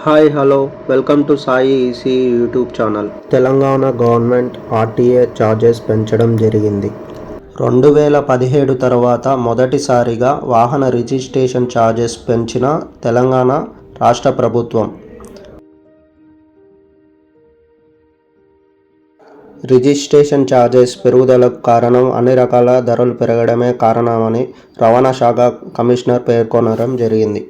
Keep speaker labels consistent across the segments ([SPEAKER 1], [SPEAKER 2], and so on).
[SPEAKER 1] Hi hello welcome to Sai EC YouTube channel. Telangana government RTA charges పెంచడం జరిగింది. 2017 తర్వాత మొదటిసారిగా వాహన రిజిస్ట్రేషన్ ఛార్జెస్ పెంచిన తెలంగాణ రాష్ట్ర ప్రభుత్వం. రిజిస్ట్రేషన్ ఛార్జెస్ పెరుగుదలకు కారణం అన్ని రకాల ధరలు పెరగడమే కారణమని రవాణా శాఖ కమిషనర్ పేర్కొనడం జరిగింది.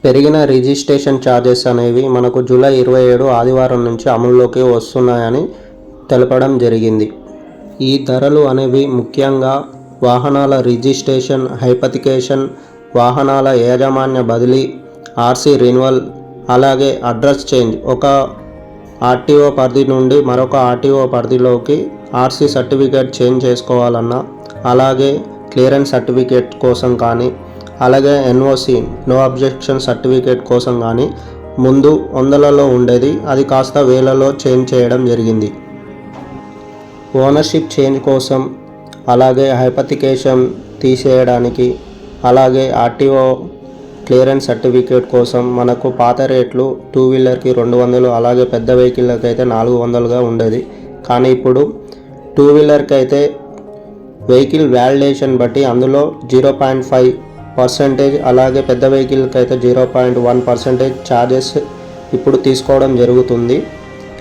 [SPEAKER 1] పెరిగిన రిజిస్ట్రేషన్ ఛార్జెస్ అనేవి మనకు జూలై 27 ఆదివారం నుంచి అమల్లోకి వస్తున్నాయని తెలపడం జరిగింది. ఈ ధరలు అనేవి ముఖ్యంగా వాహనాల రిజిస్ట్రేషన్, హైపథికేషన్, వాహనాల యాజమాన్య బదిలీ, ఆర్సీ రెన్యువల్, అలాగే అడ్రస్ చేంజ్. ఒక ఆర్టీఓ పరిధి నుండి మరొక ఆర్టీఓ పరిధిలోకి ఆర్సీ సర్టిఫికేట్ చేంజ్ చేసుకోవాలన్నా, అలాగే క్లియరెన్స్ సర్టిఫికేట్ కోసం కానీ, అలాగే ఎన్ఓసి నో అబ్జెక్షన్ సర్టిఫికేట్ కోసం కానీ ముందు 100లలో ఉండేది, అది కాస్త 1000లో చేంజ్ చేయడం జరిగింది. ఓనర్షిప్ చేంజ్ కోసం, అలాగే హైపథికేషన్ తీసేయడానికి, అలాగే ఆర్టీఓ క్లియరెన్స్ సర్టిఫికేట్ కోసం మనకు పాత రేట్లు 2 వీలర్కి 200, అలాగే పెద్ద వెహికల్కి అయితే 400గా ఉండేది. కానీ ఇప్పుడు 2 వీలర్కి అయితే వెహికల్ వ్యాలిడేషన్ బట్టి అందులో 0.5%, అలాగే పెద్ద వెహికల్కి అయితే 0.1% ఛార్జెస్ ఇప్పుడు తీసుకోవడం జరుగుతుంది.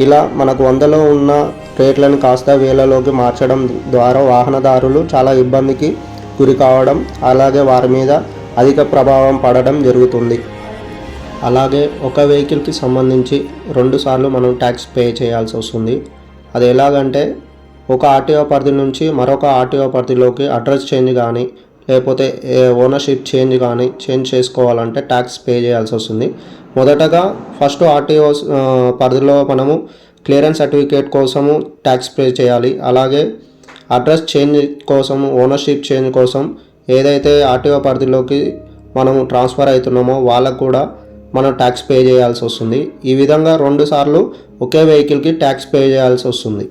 [SPEAKER 1] ఇలా మనకు 100లో ఉన్న రేట్లను కాస్త 1000లోకి మార్చడం ద్వారా వాహనదారులు చాలా ఇబ్బందికి గురి కావడం, అలాగే వారి మీద అధిక ప్రభావం పడడం జరుగుతుంది. అలాగే ఒక వెహికల్కి సంబంధించి 2 సార్లు మనం ట్యాక్స్ పే చేయాల్సి వస్తుంది. అది ఎలాగంటే, ఒక ఆర్టీఓ పరిధి నుంచి మరొక ఆర్టీఓ పరిధిలోకి అడ్రస్ చేంజ్ కానీ, లేకపోతే ఓనర్షిప్ చేంజ్ కానీ చేంజ్ చేసుకోవాలంటే ట్యాక్స్ పే చేయాల్సి వస్తుంది. మొదటగా ఫస్ట్ ఆర్టీఓ పరిధిలో మనము క్లియరెన్స్ సర్టిఫికేట్ కోసము ట్యాక్స్ పే చేయాలి. అలాగే అడ్రస్ చేంజ్ కోసం, ఓనర్షిప్ చేంజ్ కోసం ఏదైతే ఆర్టీఓ పరిధిలోకి మనము ట్రాన్స్ఫర్ అవుతున్నామో వాళ్ళకు కూడా మనం ట్యాక్స్ పే చేయాల్సి వస్తుంది. ఈ విధంగా 2 సార్లు ఒకే వెహికల్కి ట్యాక్స్ పే చేయాల్సి వస్తుంది.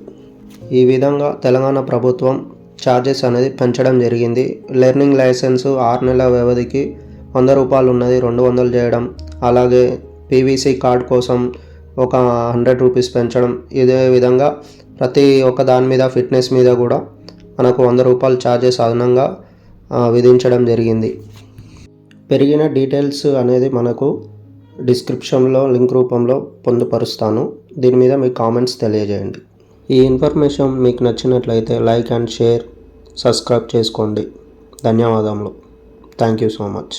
[SPEAKER 1] ఈ విధంగా తెలంగాణ ప్రభుత్వం ఛార్జెస్ అనేది పెంచడం జరిగింది. లెర్నింగ్ లైసెన్స్ 6 నెలల వ్యవధికి 100 రూపాయలు ఉన్నది 200 చేయడం, అలాగే పీవీసీ కార్డ్ కోసం ఒక 100 రూపీస్ పెంచడం. ఇదే విధంగా ప్రతి ఒక్క దాని మీద, ఫిట్నెస్ మీద కూడా మనకు 100 రూపాయలు ఛార్జెస్ అదనంగా విధించడం జరిగింది. పెరిగిన డీటెయిల్స్ అనేది మనకు డిస్క్రిప్షన్లో లింక్ రూపంలో పొందుపరుస్తాను. దీని మీద మీ కామెంట్స్ తెలియజేయండి. ఈ ఇన్ఫర్మేషన్ మీకు నచ్చినట్లయితే లైక్ అండ్ షేర్, సబ్స్క్రైబ్ చేసుకోండి. ధన్యవాదములు. Thank you so much.